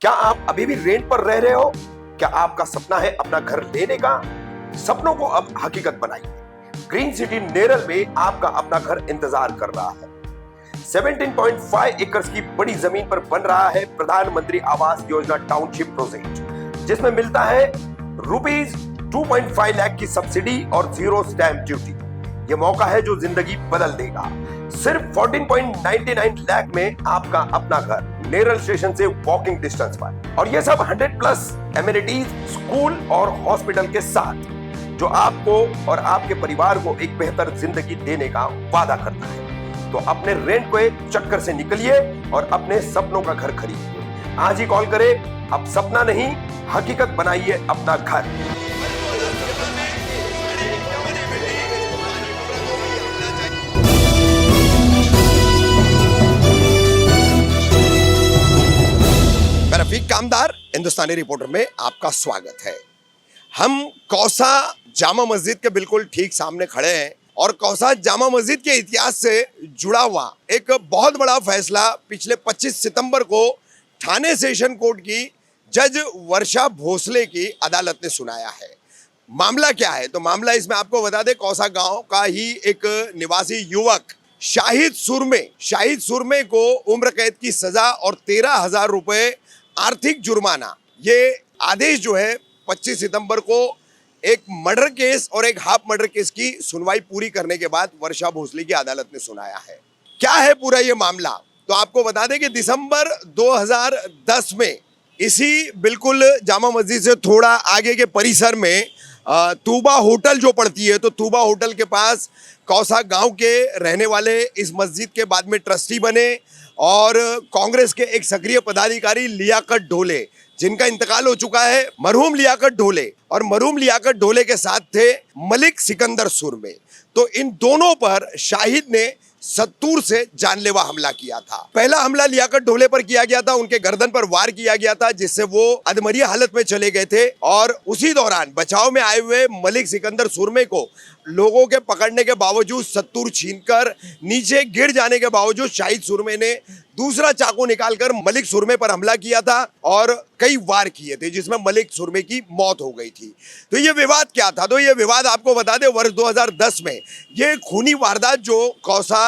क्या आप अभी भी रेंट पर रह रहे हो? क्या आपका सपना है अपना घर लेने का? सपनों को अब हकीकत बनाइए। ग्रीन सिटी नेरल में आपका अपना घर इंतजार कर रहा है। 17.5 एकड़ की बड़ी जमीन पर बन रहा है प्रधानमंत्री आवास योजना टाउनशिप प्रोजेक्ट, जिसमें मिलता है रुपीज 2.5 लाख की सब्सिडी और 0 स्टैंप ड्यूटी। ये मौका है जो जिंदगी बदल देगा। सिर्फ 14.99 लाख में आपका अपना घर नेरल स्टेशन से वॉकिंग डिस्टेंस पर, और ये सब 100+ एमिनिटीज, स्कूल और हॉस्पिटल के साथ, जो आपको और आपके परिवार को एक बेहतर जिंदगी देने का वादा करता है। तो अपने रेंट के चक्कर से निकलिए और अपने सपनों का घर खरीदिए। आज ही कॉल करें। अब सपना नहीं, हकीकत बनाइए अपना घर। मैं रफीक कामदार, हिंदुस्तानी रिपोर्टर में आपका स्वागत है। हम कौसा जामा मस्जिद के बिल्कुल ठीक सामने खड़े हैं और कौसा जामा मस्जिद के इतिहास से जुड़ा हुआ एक बहुत बड़ा फैसला पिछले 25 सितंबर को ठाणे सेशन कोर्ट की जज वर्षा भोसले की अदालत ने सुनाया है। मामला क्या है? तो मामला इसमें आपको बता दें, कौसा गांव का ही एक निवासी युवक शाहिद सुरमे को उम्र कैद की सजा और 13,000 रुपए आर्थिक जुर्माना, ये आदेश जो है 25 सितंबर को एक मर्डर केस और एक हाफ मर्डर केस की सुनवाई पूरी करने के बाद वर्षा भोसले की अदालत ने सुनाया है। क्या है पूरा ये मामला? तो आपको बता दें कि दिसंबर 2010 में इसी बिल्कुल जामा मस्जिद से थोड़ा आगे के परिसर में तूबा होटल जो पड़ती है, तो तूबा होटल के पास कौसा गांव के रहने वाले इस मस्जिद के बाद में ट्रस्टी बने और कांग्रेस के एक सक्रिय पदाधिकारी लियाकत ढोले, जिनका इंतकाल हो चुका है, मरहूम लियाकत ढोले, और मरहूम लियाकत ढोले के साथ थे मलिक सिकंदर सुरमे। तो इन दोनों पर शाहिद ने सत्तूर से जानलेवा हमला किया था। पहला हमला लियाकत ढोले पर किया गया था, उनके गर्दन पर वार किया गया था, जिससे वो अधमरी हालत में चले गए थे। और उसी दौरान बचाव में आए हुए मलिक सिकंदर सुरमे को लोगों के पकड़ने के बावजूद सत्तूर छीनकर नीचे गिर जाने के बावजूद शाहिद सुरमे ने दूसरा चाकू निकालकर मलिक सुरमे पर हमला किया था और कई वार किए थे, जिसमें मलिक सुरमे की मौत हो गई थी। तो ये विवाद क्या था? तो ये विवाद आपको बता दें, वर्ष 2010 में ये खूनी वारदात जो कौसा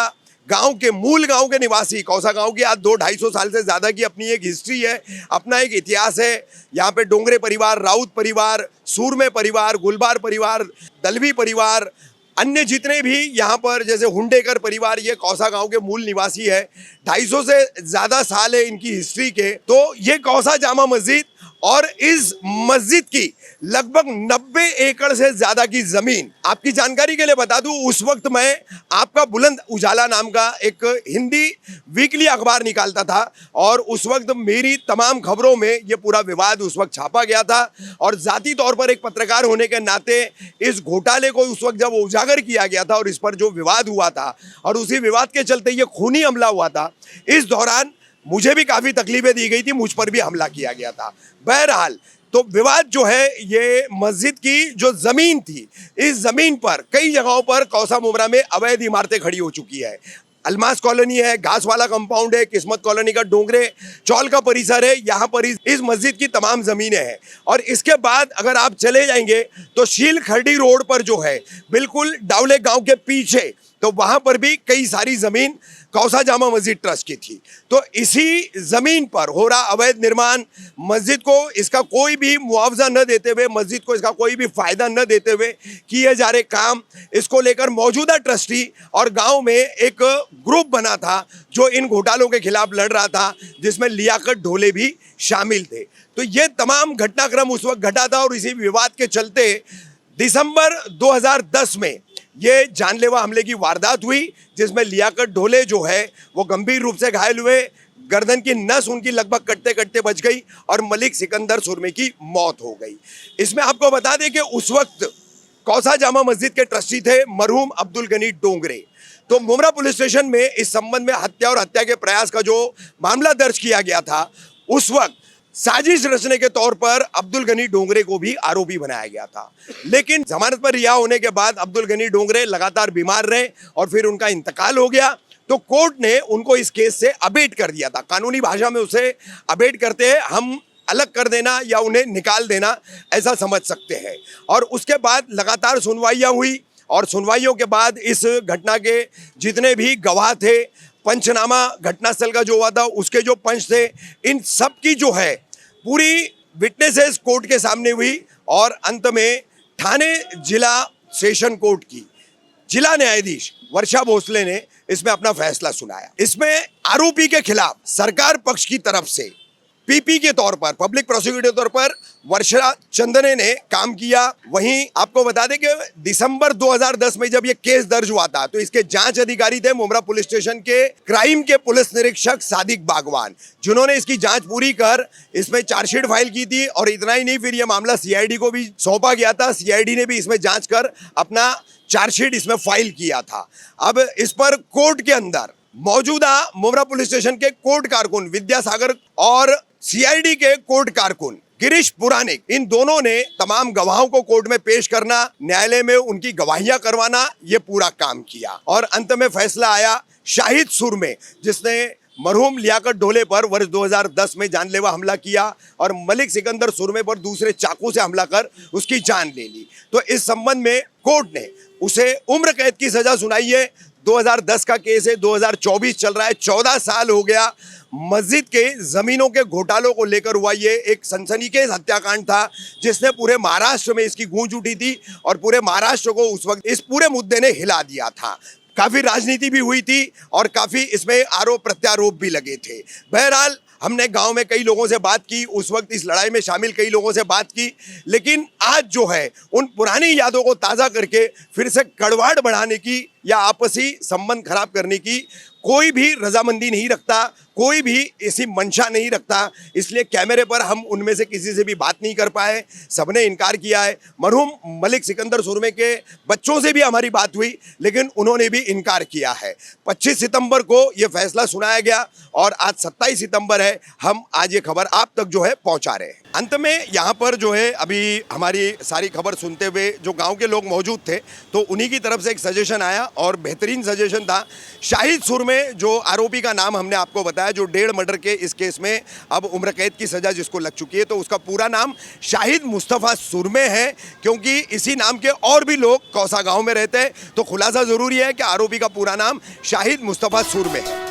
गांव के मूल गांव के निवासी, कौसा गांव की आज 200-250 साल से ज्यादा की अपनी एक हिस्ट्री है, अपना एक इतिहास है। यहाँ पे डोंगरे परिवार, राउत परिवार, सूरमे परिवार, गुलबार परिवार, दलवी परिवार, अन्य जितने भी यहाँ पर जैसे हुंडेकर परिवार, ये कौसा गांव के मूल निवासी है। 250 से ज्यादा साल है इनकी हिस्ट्री के। तो ये कौसा जामा मस्जिद और इस मस्जिद की लगभग 90 एकड़ से ज्यादा की जमीन, आपकी जानकारी के लिए बता दूं, उस वक्त मैं आपका बुलंद उजाला नाम का एक हिंदी वीकली अखबार निकालता था और उस वक्त मेरी तमाम खबरों में ये पूरा विवाद उस वक्त छापा गया था। और जाती तौर पर एक पत्रकार होने के नाते इस घोटाले को उस वक्त जब उजागर किया गया था और इस पर जो विवाद हुआ था और उसी विवाद के चलते ये खूनी हमला हुआ था, इस दौरान मुझे भी काफी तकलीफें दी गई थी, मुझ पर भी हमला किया गया था। बहरहाल, तो विवाद जो है ये मस्जिद की जो जमीन थी, इस जमीन पर कई जगहों पर कौसा मुमरा में अवैध इमारतें खड़ी हो चुकी है। अलमास कॉलोनी है, घास वाला कंपाउंड है, किस्मत कॉलोनी का डोंगरे चौल का परिसर है, यहाँ पर इस मस्जिद की तमाम जमीनें हैं। और इसके बाद अगर आप चले जाएंगे तो शील खरडी रोड पर जो है बिल्कुल डावले गांव के पीछे, तो वहां पर भी कई सारी जमीन कौसा जामा मस्जिद ट्रस्ट की थी। तो इसी जमीन पर हो रहा अवैध निर्माण, मस्जिद को इसका कोई भी मुआवजा न देते हुए, मस्जिद को इसका कोई भी फायदा न देते हुए किए जा रहे काम, इसको लेकर मौजूदा ट्रस्टी और गांव में एक ग्रुप बना था जो इन घोटालों के खिलाफ लड़ रहा था, जिसमें लियाकत ढोले भी शामिल थे। तो ये तमाम घटनाक्रम उस वक्त घटा था और इसी विवाद के चलते दिसंबर 2010 में ये जानलेवा हमले की वारदात हुई, जिसमें लियाकत ढोले जो है वो गंभीर रूप से घायल हुए, गर्दन की नस उनकी लगभग कटते कटते बच गई और मलिक सिकंदर सुरमे की मौत हो गई। इसमें आपको बता दें कि उस वक्त कौसा जामा मस्जिद के ट्रस्टी थे मरहूम अब्दुल गनी डोंगरे। तो मुमरा पुलिस स्टेशन में इस संबंध में हत्या और हत्या के प्रयास का जो मामला दर्ज किया गया था, उस वक्त साजिश रचने के तौर पर अब्दुल गनी डोंगरे को भी आरोपी बनाया गया था। लेकिन जमानत पर रिहा होने के बाद अब्दुल गनी डोंगरे लगातार बीमार रहे और फिर उनका इंतकाल हो गया। तो कोर्ट ने उनको इस केस से अबेट कर दिया था। कानूनी भाषा में उसे अबेट करते हैं हम अलग कर देना या उन्हें निकाल देना, ऐसा समझ सकते हैं। और उसके बाद लगातार सुनवाइयाँ हुई और सुनवाइयों के बाद इस घटना के जितने भी गवाह थे, पंचनामा घटनास्थल का जो हुआ था उसके जो पंच थे, इन सब की जो है पूरी विटनेसेस कोर्ट के सामने हुई और अंत में ठाणे जिला सेशन कोर्ट की जिला न्यायाधीश वर्षा भोसले ने इसमें अपना फैसला सुनाया। इसमें आरोपी के खिलाफ सरकार पक्ष की तरफ से पीपी के तौर पर, पब्लिक प्रोसिक्यूटर के तौर पर वर्षा चंदने ने काम किया। वहीं आपको बता दें कि दिसंबर 2010 में जब ये केस दर्ज हुआ था तो इसके जांच अधिकारी थे मुमरा पुलिस स्टेशन के क्राइम के पुलिस निरीक्षक सादिक बागवान, जिन्होंने इसकी जांच पूरी कर इसमें चार्जशीट फाइल की थी। और इतना ही नहीं, फिर ये मामला सीआईडी को भी सौंपा गया था। सीआईडी ने भी इसमें जांच कर अपना चार्जशीट इसमें फाइल किया था। अब इस पर कोर्ट के अंदर मौजूदा मुमरा पुलिस स्टेशन के कोर्ट कारकुन विद्यासागर और सीआईडी के कोर्ट कारकुन गिरीश पुराणिक, इन दोनों ने तमाम गवाहों को कोर्ट में पेश करना, न्यायालय में उनकी गवाहियां करवाना, ये पूरा काम किया। और अंत में फैसला आया शाहिद सुरमे, जिसने मरहूम लियाकत ढोले पर वर्ष 2010 में जानलेवा हमला किया और मलिक सिकंदर सुरमे पर दूसरे चाकू से हमला कर उसकी जान ले ली। तो इस संबंध में कोर्ट ने उसे उम्र कैद की सजा सुनाई है। 2010 का केस है, 2024 चल रहा है, 14 साल हो गया। मस्जिद के जमीनों के घोटालों को लेकर हुआ ये एक सनसनीखेज हत्याकांड था, जिसने पूरे महाराष्ट्र में इसकी गूंज उठी थी और पूरे महाराष्ट्र को उस वक्त इस पूरे मुद्दे ने हिला दिया था। काफी राजनीति भी हुई थी और काफी इसमें आरोप प्रत्यारोप भी लगे थे। बहरहाल हमने गांव में कई लोगों से बात की, उस वक्त इस लड़ाई में शामिल कई लोगों से बात की, लेकिन आज जो है उन पुरानी यादों को ताज़ा करके फिर से कड़वाहट बढ़ाने की या आपसी संबंध खराब करने की कोई भी रजामंदी नहीं रखता, कोई भी ऐसी मंशा नहीं रखता। इसलिए कैमरे पर हम उनमें से किसी से भी बात नहीं कर पाए, सबने इनकार किया है। मरहूम मलिक सिकंदर सुरमे के बच्चों से भी हमारी बात हुई, लेकिन उन्होंने भी इनकार किया है। 25 सितंबर को ये फैसला सुनाया गया और आज 27 सितंबर है। हम आज ये खबर आप तक जो है पहुंचा रहे हैं। अंत में यहाँ पर जो है अभी हमारी सारी खबर सुनते हुए जो गाँव के लोग मौजूद थे, तो उन्हीं की तरफ से एक सजेशन आया और बेहतरीन सजेशन था। शाहिद सुरमे जो आरोपी का नाम हमने आपको बताया, जो 1.5 मर्डर के इस केस में अब उम्र कैद की सजा जिसको लग चुकी है, तो उसका पूरा नाम शाहिद मुस्तफ़ा सुरमे है, क्योंकि इसी नाम के और भी लोग कौसा गांव में रहते हैं। तो खुलासा जरूरी है कि आरोपी का पूरा नाम शाहिद मुस्तफ़ा सुरमे है।